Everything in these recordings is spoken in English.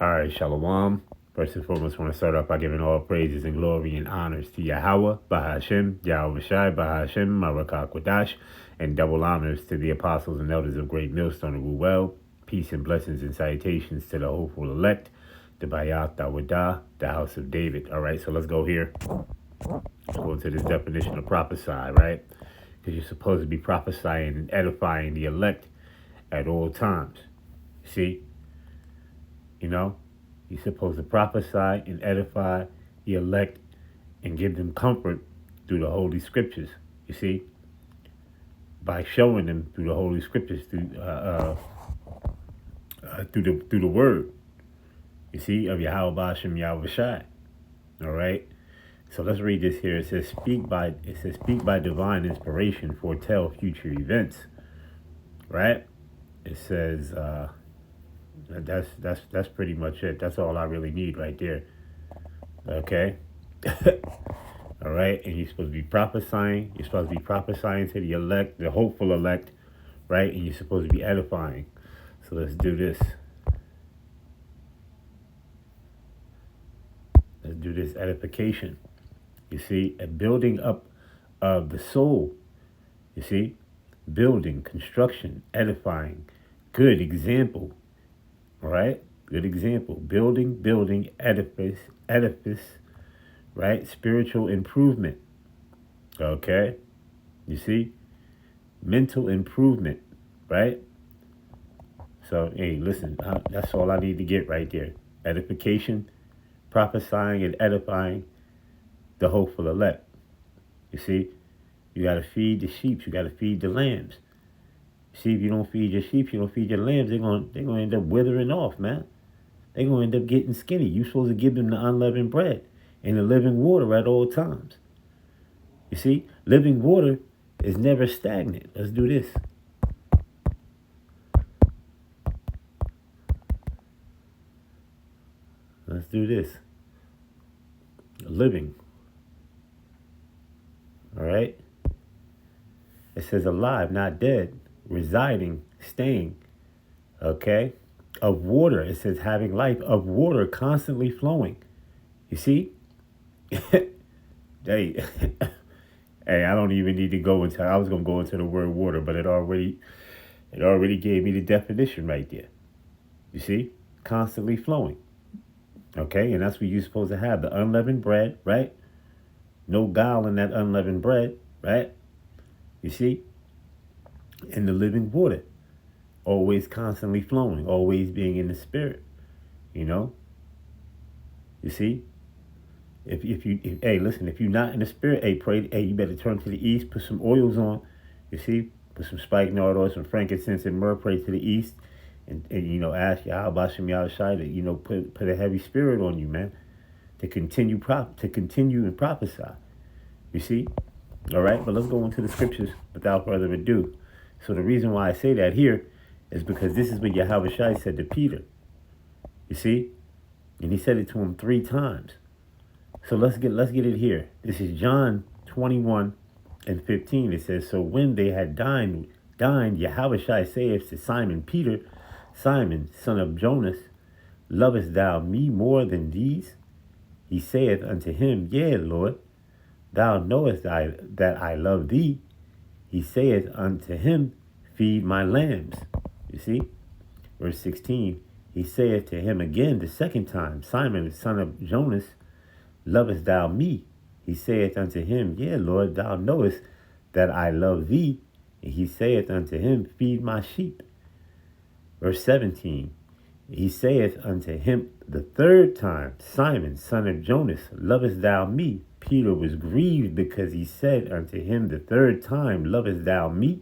All right, Shalom. First and foremost, I want to start off by giving all praises and glory and honors to Yahweh, Bahashem, Yahweh Shai, Bahashem, Marakah Kwadash, and double honors to the apostles and elders of Great Millstone and Ruel. Peace and blessings and salutations to the hopeful elect, the Bayat Dawadah, the house of David. All right, so let's go here. Let's go into this definition of prophesy, right? Because you're supposed to be prophesying and edifying the elect at all times. See? You know? You're supposed to prophesy and edify the elect and give them comfort through the Holy Scriptures. You see? By showing them through the Holy Scriptures, through the Word. You see? Of Yahweh Bashem Yahweh Shai. All right? So let's read this here. It says, speak by divine inspiration, foretell future events. Right? It says, that's pretty much it. That's all I really need right there. Okay? All right? And you're supposed to be prophesying. You're supposed to be prophesying to the elect, the hopeful elect, right? And you're supposed to be edifying. So let's do this. Let's do this edification. You see, a building up of the soul. You see, building, construction, edifying, good example. All right, good example. Building, edifice, right? Spiritual improvement. Okay, you see, mental improvement, right? So, hey, listen, that's all I need to get right there. Edification, prophesying, and edifying the hopeful elect. You see, you got to feed the sheep. You got to feed the lambs. See, if you don't feed your sheep, you don't feed your lambs, they're gonna end up withering off, man. They're gonna end up getting skinny. You're supposed to give them the unleavened bread and the living water at all times. You see, living water is never stagnant. Let's do this. Let's do this. Living. All right? It says alive, not dead. Residing, staying. Okay? Of water. It says having life. Of water constantly flowing. You see? Hey. Hey, I don't even need to go into, I was going to go into the word water, but it already gave me the definition right there. You see? Constantly flowing. Okay? And that's what you're supposed to have. The unleavened bread, right? No guile in that unleavened bread, right? You see? And the living water. Always constantly flowing. Always being in the spirit. You know? You see? If hey, listen, if you're not in the spirit, hey, pray, hey, you better turn to the east, put some oils on, you see, put some spikenard oil, some frankincense and myrrh, pray to the east, and you know, ask Yahweh Shem Yahweh Shai to, you know, put a heavy spirit on you, man, to continue and prophesy. You see? All right, but let's go into the scriptures without further ado. So the reason why I say that here is because this is what Yahweh Shai said to Peter. You see? And he said it to him 3 times. So let's get it here. This is John 21:15. It says, so when they had dined, Yahweh Shai saith to Simon Peter, Simon, son of Jonas, lovest thou me more than these? He saith unto him, yea, Lord, thou knowest that I love thee. He saith unto him, feed my lambs. You see? Verse 16, he saith to him again the second time, Simon, son of Jonas, lovest thou me? He saith unto him, yea, Lord, thou knowest that I love thee. And he saith unto him, feed my sheep. Verse 17, he saith unto him the third time, Simon, son of Jonas, lovest thou me? Peter was grieved because he said unto him the third time, lovest thou me?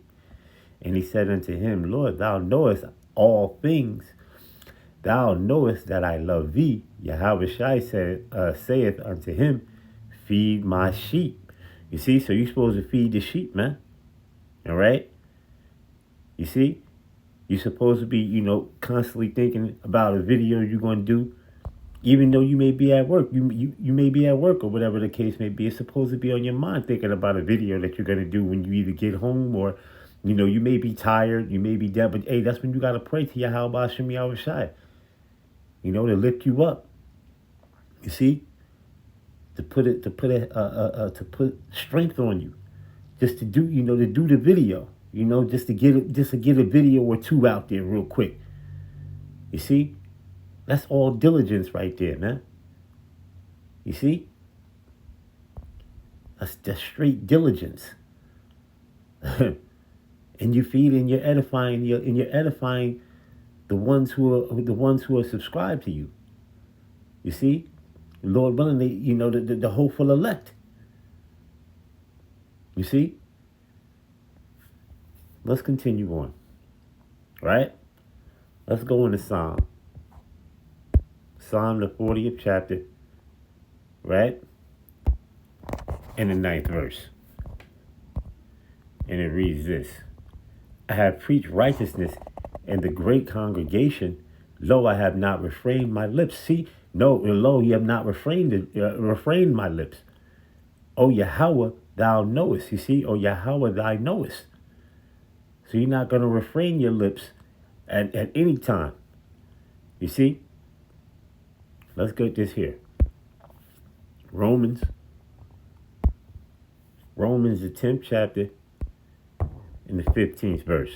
And he said unto him, Lord, thou knowest all things. Thou knowest that I love thee. Yahweh Shai saith unto him, feed my sheep. You see, so you're supposed to feed the sheep, man. All right? You see? You're supposed to be, you know, constantly thinking about a video you're going to do. Even though you may be at work. You may be at work or whatever the case may be. It's supposed to be on your mind thinking about a video that you're going to do when you either get home or, you know, you may be tired. You may be dead. But, hey, that's when you got to pray to Yahweh Shem Yahweh Shai. to lift you up. You see, to put strength on you, just to do, to do the video, just to get a video or two out there real quick. You see, that's all diligence right there, man. You see, that's straight diligence. And you feed and you're edifying, the ones who are subscribed to you. You see, Lord willing, the hopeful elect. You see? Let's continue on. Right? Let's go into Psalm. Psalm, the 40th chapter. Right? In the 9th verse. And it reads this. I have preached righteousness in the great congregation. Lo, I have not refrained my lips. See? No, lo, you have not refrained my lips. O Yahweh, thou knowest. You see? O Yahweh, thou knowest. So you're not going to refrain your lips at any time. You see? Let's get this here. Romans, the 10th chapter, in the 15th verse.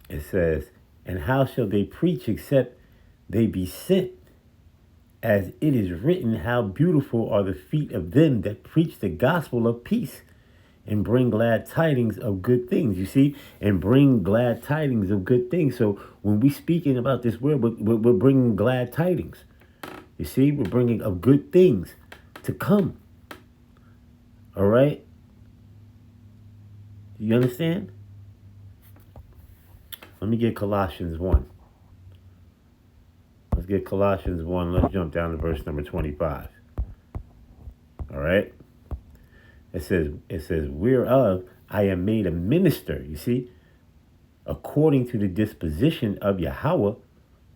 It says, and how shall they preach except they be sent? As it is written, how beautiful are the feet of them that preach the gospel of peace and bring glad tidings of good things. You see, and bring glad tidings of good things. So when we speaking about this word, we're bringing glad tidings. You see, we're bringing of good things to come. All right? You understand? Let me get Colossians 1. Let's get Colossians 1. Let's jump down to verse number 25. All right? It says, whereof I am made a minister, you see, according to the disposition of Yahweh,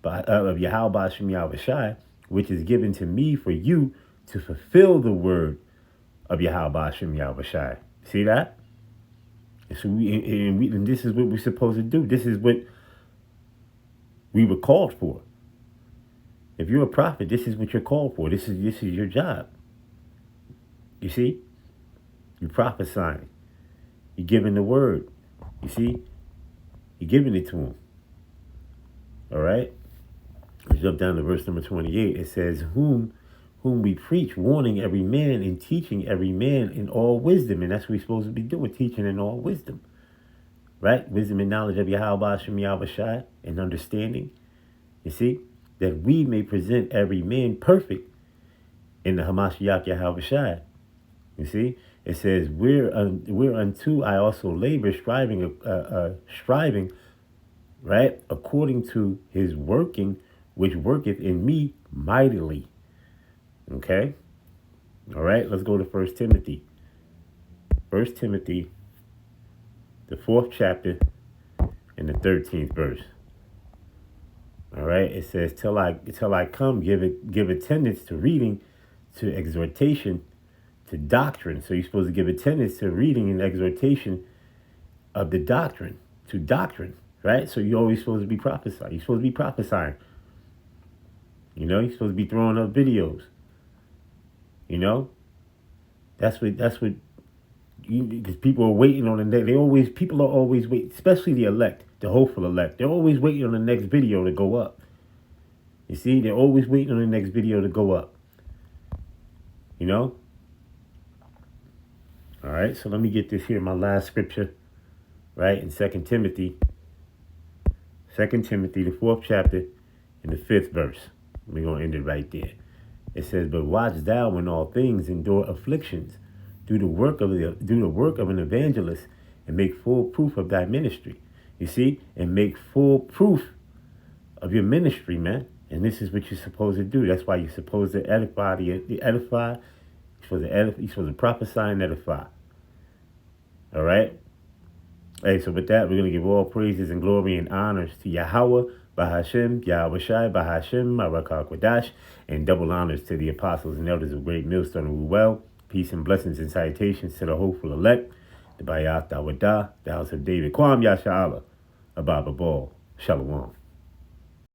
of Yahweh Ba'ashem Yahushai, which is given to me for you to fulfill the word of Yahweh Ba'ashem Yahushai. See that? And so and this is what we're supposed to do. This is what we were called for. If you're a prophet, this is what you're called for. This is your job. You see? You're prophesying. You're giving the word. You see? You're giving it to him. All right? Let's jump down to verse number 28. It says, whom we preach, warning every man and teaching every man in all wisdom. And that's what we're supposed to be doing, teaching in all wisdom. Right? Wisdom and knowledge of Yahweh Ba'ashem Yahushai and understanding. You see? That we may present every man perfect in the Hamashiach Yahushai. You see? It says, whereunto I also labor, striving, right, according to his working, which worketh in me mightily. Okay? All right, let's go to 1 Timothy. 1 Timothy, the 4th chapter, and the 13th verse. All right, it says, till I come, give attendance to reading, to exhortation, to doctrine. So you're supposed to give attendance to reading and exhortation of the doctrine, to doctrine, right? So you're always supposed to be prophesying. You're supposed to be prophesying. You're supposed to be throwing up videos. That's what because people are waiting on the next. People are always waiting, especially the elect, the hopeful elect. They're always waiting on the next video to go up. You see, they're always waiting on the next video to go up. All right, so let me get this here, my last scripture, right, in 2 Timothy. 2 Timothy, the 4th chapter, and the 5th verse. We're going to end it right there. It says, but watch thou in all things, endure afflictions, do the work of an evangelist, and make full proof of thy ministry. You see, and make full proof of your ministry, man. And this is what you're supposed to do. That's why you're supposed to edify the edify. You're supposed to prophesy and edify. All right? Hey, so with that, we're going to give all praises and glory and honors to Yahweh, Bahashem, Yahweh Shai, Bahashem, Marakah Quadash, and double honors to the apostles and elders of Great Millstone and Ruel. Peace and blessings and salutations to the hopeful elect, the Bayat Dawadah, the house of David, Kwam Yasha'Allah, Ababa Ball, Shalom.